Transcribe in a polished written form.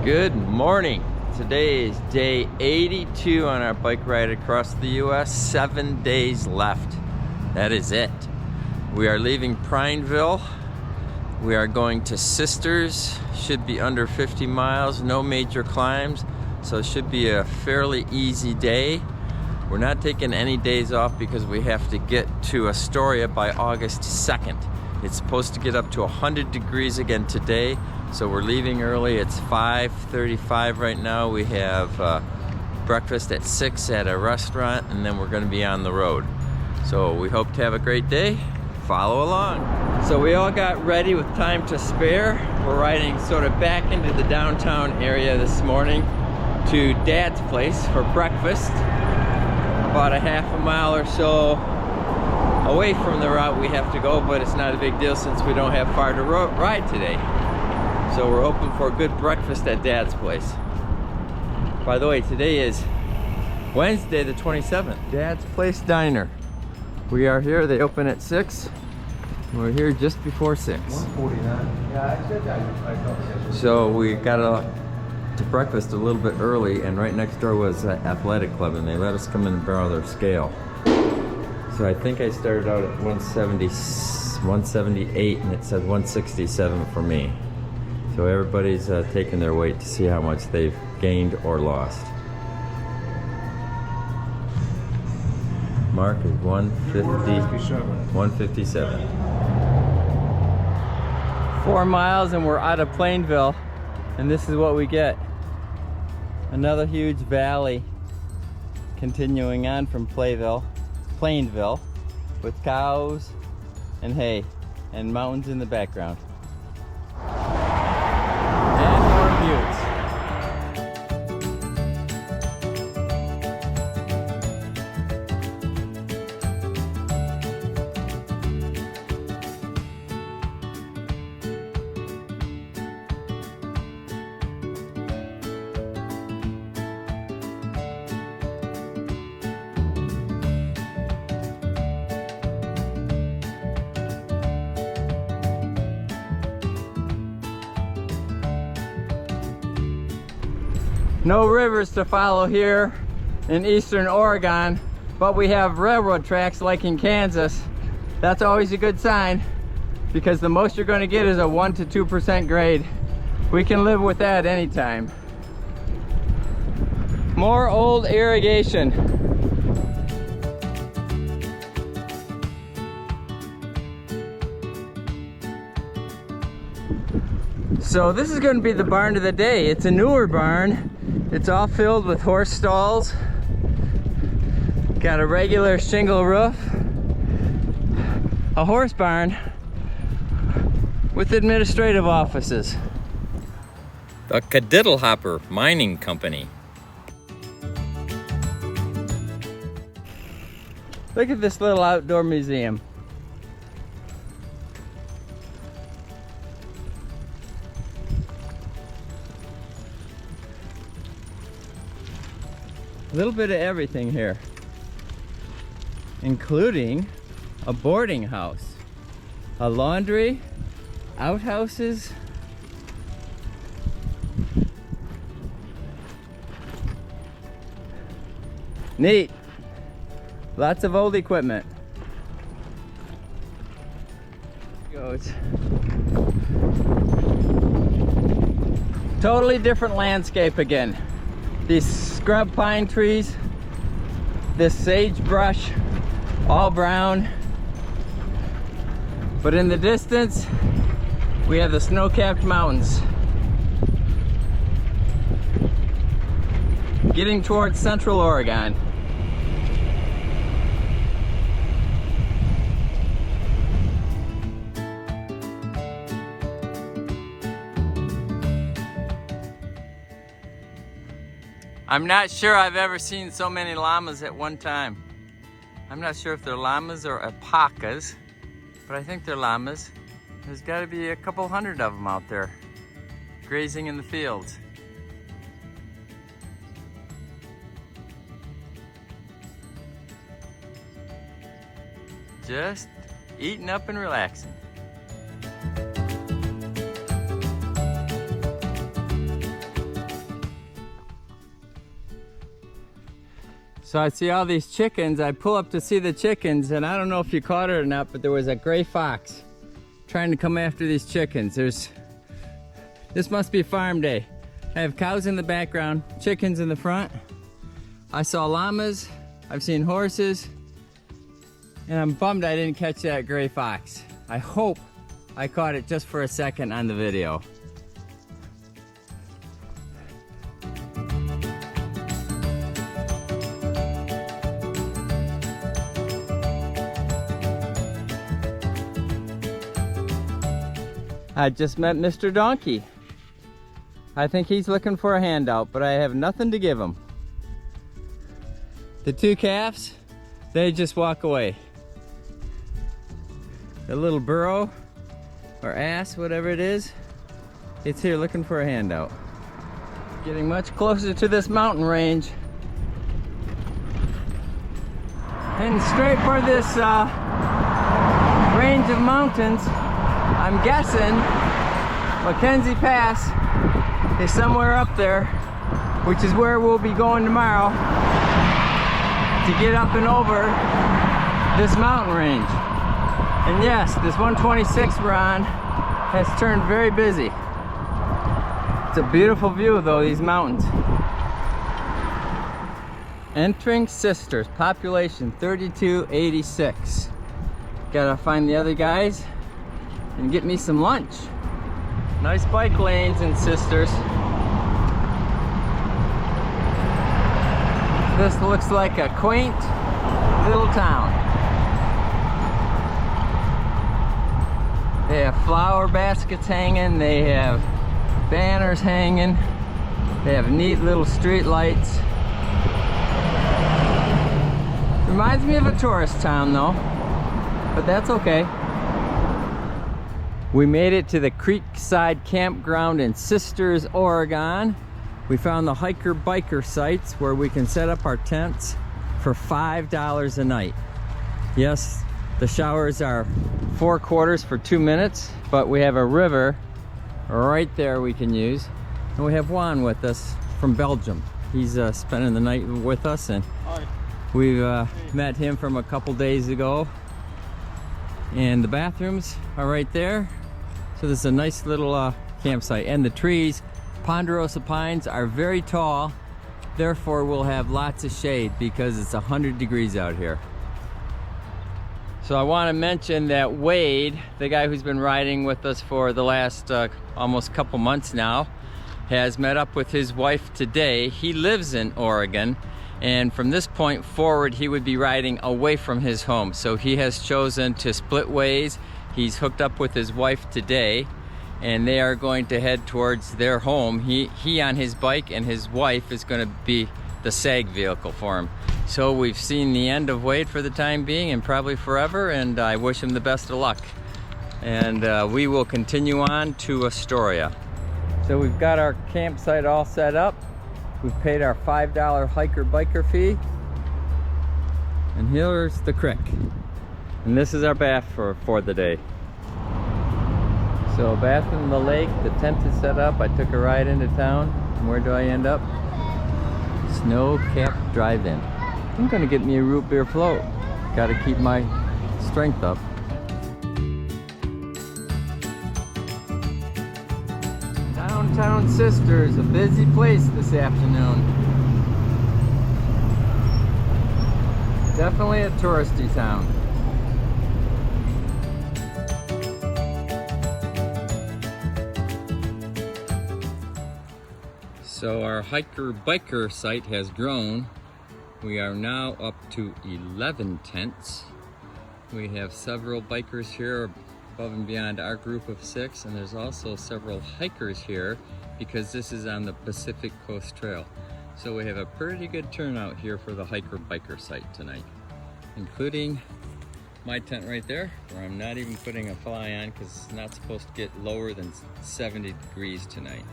Good morning. Today is day 82 on our bike ride across the US. 7 days left. That is it. We are leaving Prineville. We are going to Sisters. Should be under 50 miles, no major climbs, so it should be a fairly easy day. We're not taking any days off because we have to get to Astoria by August 2nd. It's supposed to get up to 100 degrees again today, so we're leaving early. It's 5:35 right now. We have breakfast at 6 at a restaurant, and then we're going to be on the road. So we hope to have a great day. Follow along. So we all got ready with time to spare. We're riding sort of back into the downtown area this morning to Dad's place for breakfast. About a half a mile or so away from the route we have to go, but it's not a big deal since we don't have far to ride today. So we're hoping for a good breakfast at Dad's place. By the way, today is Wednesday the 27th. Dad's Place Diner. We are here. They open at 6. We're here just before 6. 149. So we got to breakfast a little bit early, and right next door was an athletic club, and they let us come in and borrow their scale. So I think I started out at 178, and it said 167 for me. So everybody's taking their weight to see how much they've gained or lost. Mark is 157. 4 miles and we're out of Plainville, and this is what we get. Another huge valley continuing on from Plainville with cows and hay and mountains in the background. And more buttes. No rivers to follow here in eastern Oregon, but we have railroad tracks like in Kansas. That's always a good sign, because the most you're going to get is a 1 to 2% grade. We can live with that anytime. More old irrigation. So this is going to be the barn of the day. It's a newer barn. It's all filled with horse stalls. Got a regular shingle roof. A horse barn with administrative offices. The Cadiddlehopper Mining Company. Look at this little outdoor museum. A little bit of everything here, including a boarding house, a laundry, outhouses, neat. Lots of old equipment. Goes. Totally different landscape again. These scrub pine trees, this sagebrush, all brown. But in the distance, we have the snow-capped mountains. Getting towards Central Oregon. I'm not sure I've ever seen so many llamas at one time. I'm not sure if they're llamas or alpacas, but I think they're llamas. There's got to be a couple hundred of them out there grazing in the fields. Just eating up and relaxing. So I see all these chickens. I pull up to see the chickens, and I don't know if you caught it or not, but there was a gray fox trying to come after these chickens. This must be farm day. I have cows in the background, chickens in the front. I saw llamas, I've seen horses, and I'm bummed I didn't catch that gray fox. I hope I caught it just for a second on the video. I just met Mr. Donkey. I think he's looking for a handout, but I have nothing to give him. The two calves, they just walk away. The little burro, or ass, whatever it is, it's here looking for a handout. Getting much closer to this mountain range. Heading straight for this range of mountains. I'm guessing Mackenzie Pass is somewhere up there, which is where we'll be going tomorrow to get up and over this mountain range. And yes, this 126 we're on has turned very busy. It's a beautiful view though, these mountains. Entering Sisters, population 3286. Gotta find the other guys and get me some lunch. Nice bike lanes in Sisters. This looks like a quaint little town. They have flower baskets hanging, they have banners hanging, they have neat little street lights. Reminds me of a tourist town though, but that's okay. We made it to the Creekside Campground in Sisters, Oregon. We found the hiker-biker sites where we can set up our tents for $5 a night. Yes, the showers are 4 quarters for 2 minutes, but we have a river right there we can use. And we have Juan with us from Belgium. He's spending the night with us, and we've met him from a couple days ago. And the bathrooms are right there. So this is a nice little campsite. And the trees, ponderosa pines, are very tall. Therefore, we'll have lots of shade because it's 100 degrees out here. So I want to mention that Wade, the guy who's been riding with us for the last almost couple months now, has met up with his wife today. He lives in Oregon, and from this point forward he would be riding away from his home. So he has chosen to split ways. He's hooked up with his wife today, and they are going to head towards their home. He on his bike, and his wife is going to be the SAG vehicle for him. So we've seen the end of Wade for the time being, and probably forever, and I wish him the best of luck. And we will continue on to Astoria. So we've got our campsite all set up. We've paid our $5 hiker-biker fee. And here's the creek. And this is our bath for the day. So bath in the lake, the tent is set up. I took a ride into town. And where do I end up? Snow Cap Drive-In. I'm gonna get me a root beer float. Gotta keep my strength up. Downtown Sisters, a busy place this afternoon. Definitely a touristy town. So our hiker-biker site has grown. We are now up to 11 tents. We have several bikers here above and beyond our group of 6, and there's also several hikers here because this is on the Pacific Coast Trail. So we have a pretty good turnout here for the hiker-biker site tonight, including my tent right there, where I'm not even putting a fly on because it's not supposed to get lower than 70 degrees tonight.